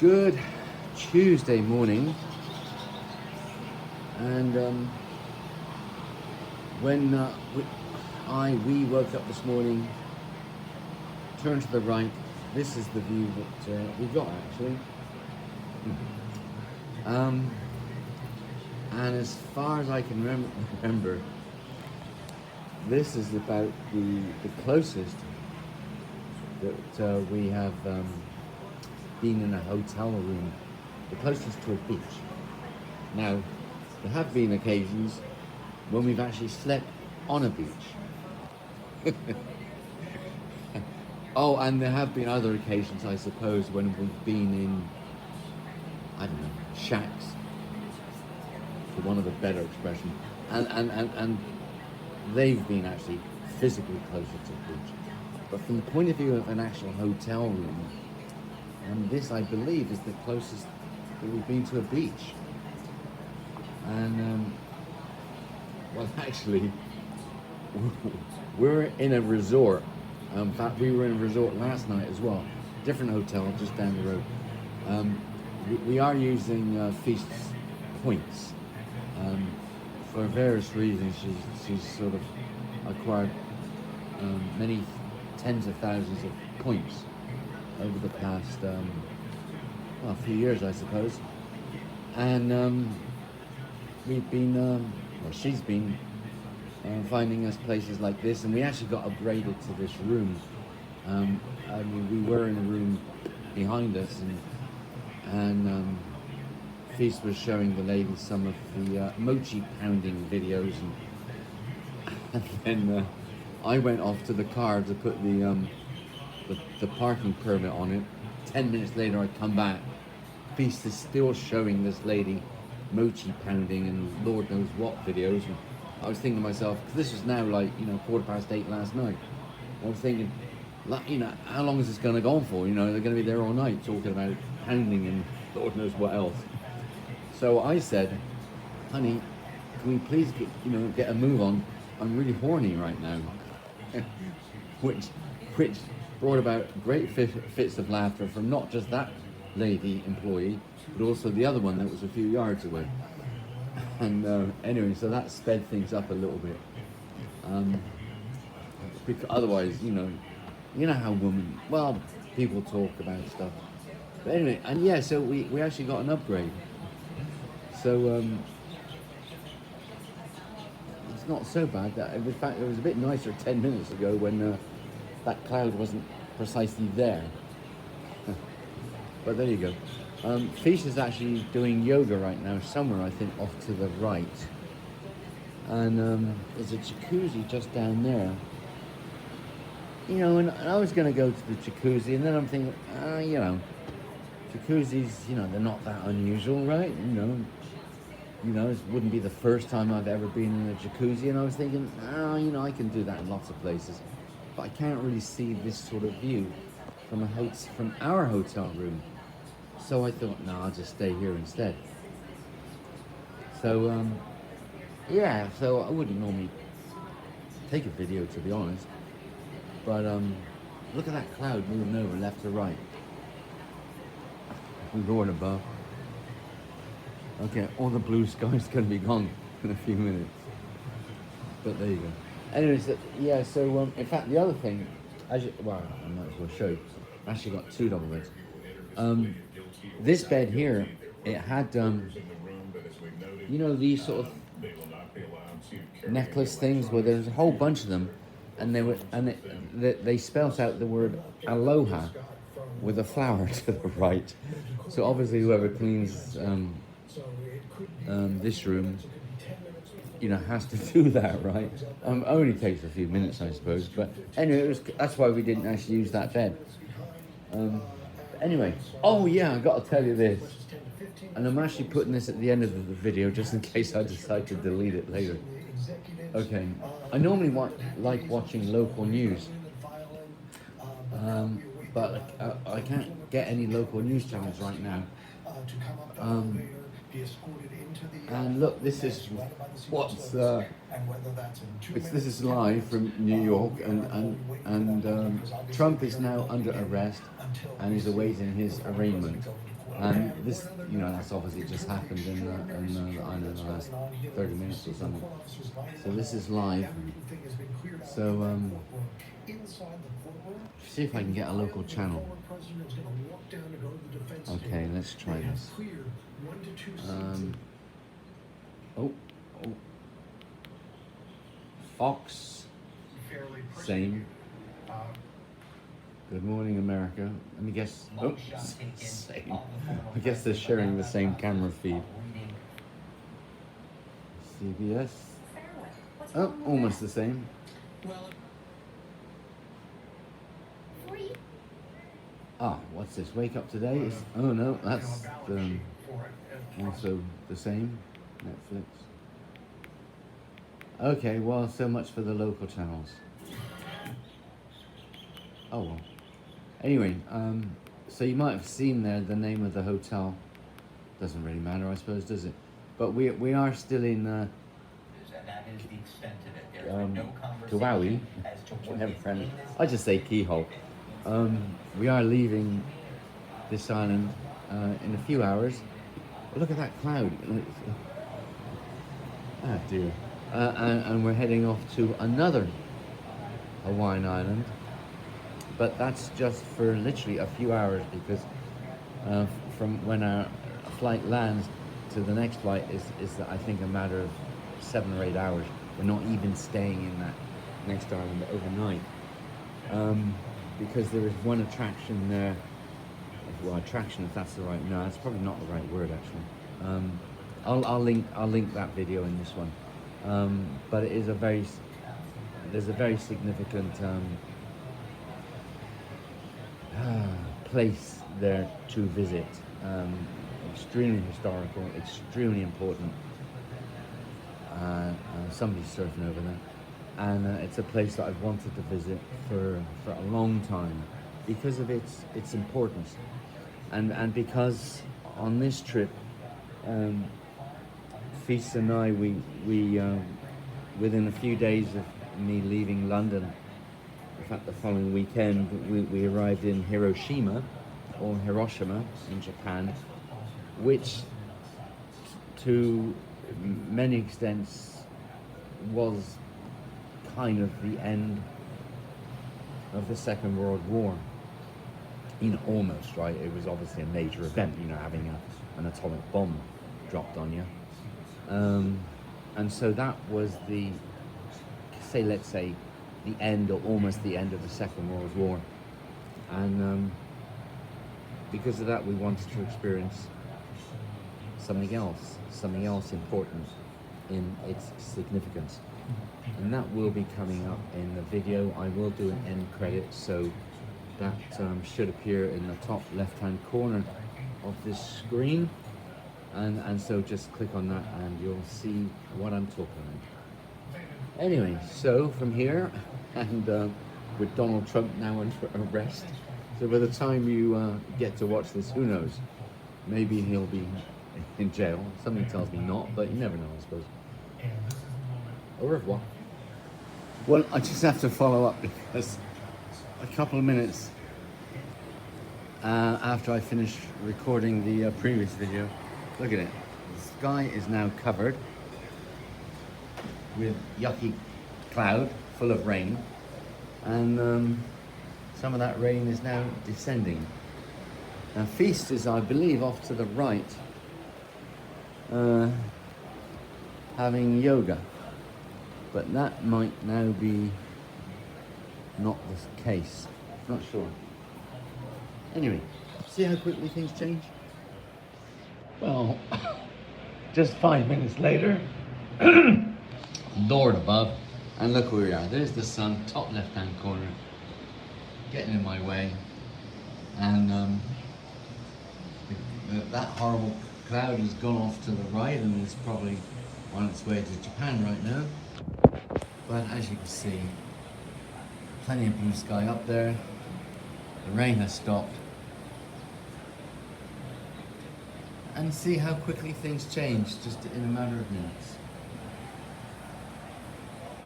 Good Tuesday morning, and when we woke up this morning, turned to the right. This is the view that we got actually. And as far as I can remember, this is about the closest that we have been in a hotel room, the closest to a beach. Now, there have been occasions when we've actually slept on a beach. Oh, and there have been other occasions, I suppose, when we've been in, I don't know, shacks, for one of the better expression, and they've been actually physically closer to the beach. But from the point of view of an actual hotel room, and this, I believe, is the closest that we've been to a beach. And, well, actually, we're in a resort. In fact, we were in a resort last night as well. Different hotel, just down the road. We are using Feast's points. For various reasons, she's sort of acquired many tens of thousands of points over the past a few years, I suppose. And we've been, or she's been, finding us places like this, and we actually got upgraded to this room. I mean, we were in a room behind us, and Feast was showing the ladies some of the mochi pounding videos, and then I went off to the car to put the parking permit on it. 10 minutes later, I come back. Feast is still showing this lady mochi pounding and Lord knows what videos. And I was thinking to myself, because this was now like 8:15 last night. I was thinking, how long is this going to go on for? They're going to be there all night talking about pounding and Lord knows what else. So I said, honey, can we please get a move on? I'm really horny right now. which brought about great fits of laughter from not just that lady employee, but also the other one that was a few yards away. And anyway, so that sped things up a little bit. Because otherwise, you know how people talk about stuff. But anyway, and yeah, so we actually got an upgrade. So it's not so bad. In fact, it was a bit nicer 10 minutes ago when that cloud wasn't precisely there. But there you go. Feast is actually doing yoga right now, somewhere I think off to the right. And there's a jacuzzi just down there. And I was going to go to the jacuzzi, and then I'm thinking, jacuzzis, they're not that unusual, right? It wouldn't be the first time I've ever been in a jacuzzi, and I was thinking, I can do that in lots of places, but I can't really see this sort of view from our hotel room. So I thought, no, I'll just stay here instead. So, so I wouldn't normally take a video, to be honest, but look at that cloud moving over left to right. We're going above. Okay, all the blue sky's going to be gone in a few minutes. But there you go. Anyways, so in fact, the other thing, I might as well show you. I actually got two double beds. This bed here, it had, these sort of necklace things where there's a whole bunch of them, and they spelt out the word aloha with a flower to the right. So obviously, whoever cleans this room, has to do that, right? Only takes a few minutes, I suppose. But anyway, that's why we didn't actually use that bed. Anyway, I got to tell you this, and I'm actually putting this at the end of the video just in case I decide to delete it later. Okay, I normally like watching local news, but I can't get any local news channels right now. And look, this is this is live from New York, and Trump is now under arrest and is awaiting his arraignment. This, you know, that's obviously just happened in the I don't know, the last 30 minutes or something. So this is live. So see if I can get a local channel. Okay, let's try this. Oh, Fox, same. Good morning, America. Let me guess. Oh, same. I guess they're sharing the same camera feed. CBS. Oh, almost the same. Ah, what's this? Wake Up Today? Oh no, that's also the same. Netflix. Okay, well, so much for the local channels. Oh well. Anyway, so you might have seen there the name of the hotel. Doesn't really matter, I suppose, does it? But we are still in Kaua'i. Whatever, friend. I just say keyhole. We are leaving this island in a few hours. Oh, look at that cloud. Ah dear. And we're heading off to another Hawaiian island. But that's just for literally a few hours, because from when our flight lands to the next flight is I think a matter of 7 or 8 hours. We're not even staying in that next island overnight, because there is one attraction there. Well, attraction, if that's the right. No, that's probably not the right word actually. I'll link that video in this one. But it is there's a very significant place there to visit. Extremely historical, extremely important. Somebody's surfing over there, and it's a place that I've wanted to visit for a long time because of its importance, and because on this trip, Feast and I, we within a few days of me leaving London, in fact the following weekend, we arrived in Hiroshima in Japan, which to many extents was kind of the end of the Second World War. You know, almost, right? It was obviously a major event, you know, having an atomic bomb dropped on you. And so that was let's say, the end, or almost the end of the Second World War. And because of that, we wanted to experience something else important in its significance. And that will be coming up in the video. I will do an end credit, so that should appear in the top left-hand corner of this screen. And so just click on that and you'll see what I'm talking about. Anyway, so from here, and with Donald Trump now under arrest, so by the time you get to watch this, who knows? Maybe he'll be in jail. Something tells me not, but you never know, I suppose. Au revoir. Well, I just have to follow up because a couple of minutes after I finished recording the previous video, look at it. The sky is now covered with yucky cloud full of rain, and some of that rain is now descending. Now Feast is, I believe, off to the right, having yoga, but that might now be not the case. Not sure. Anyway, see how quickly things change? Well, just 5 minutes later, Lord above, and look where we are. There's the sun, top left-hand corner, getting in my way, and that horrible cloud has gone off to the right and is probably on its way to Japan right now. But as you can see, plenty of blue sky up there. The rain has stopped. And see how quickly things change just in a matter of minutes.